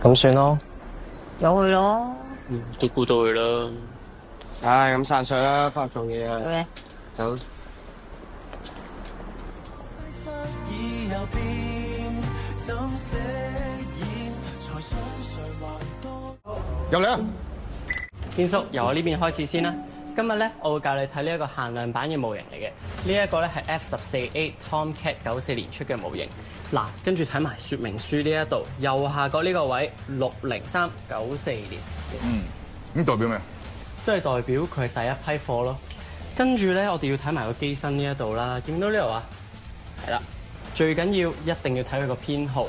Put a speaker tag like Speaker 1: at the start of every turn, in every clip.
Speaker 1: 咁算咯。
Speaker 2: 由佢咯。
Speaker 3: 都估到佢啦。唉，咁散水啦，翻去做嘢啊。
Speaker 2: Okay.
Speaker 3: 走。
Speaker 4: 入嚟啊！
Speaker 1: 堅叔，由我呢邊開始先啦。今日咧，我會教你睇呢一個限量版嘅模型嚟嘅。呢一個咧係 F14A Tomcat 94年出嘅模型。嗱，跟住睇埋說明書呢一度，右下角呢個位60394年。
Speaker 4: 咁代表咩？
Speaker 1: 即係代表佢係第一批貨咯。跟住咧，我哋要睇埋個機身呢一度啦。見到呢度啊？係啦，最緊要一定要睇佢個編號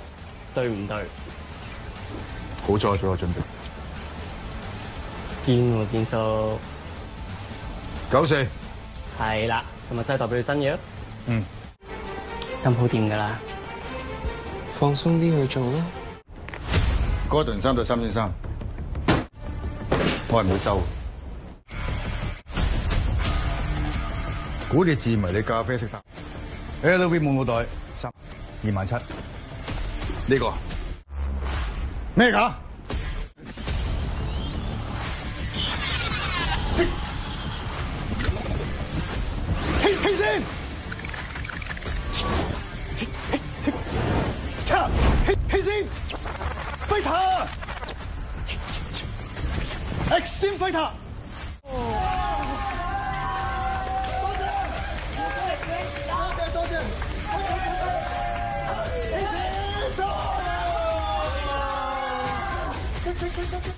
Speaker 1: 對唔對？
Speaker 4: 好彩我做咗準備。
Speaker 1: 堅喎，堅叔。
Speaker 4: 94。
Speaker 1: 係啦，咁啊真係代表真嘢咯。咁好掂㗎啦。
Speaker 3: 放鬆啲去做啦。
Speaker 4: 哥頓3對3300，我係唔會收。古烈治迷你咖啡色搭 LV 滿帽袋27000。呢個咩㗎？起先！起先！Fighter Extreme Fighter。多謝。起先！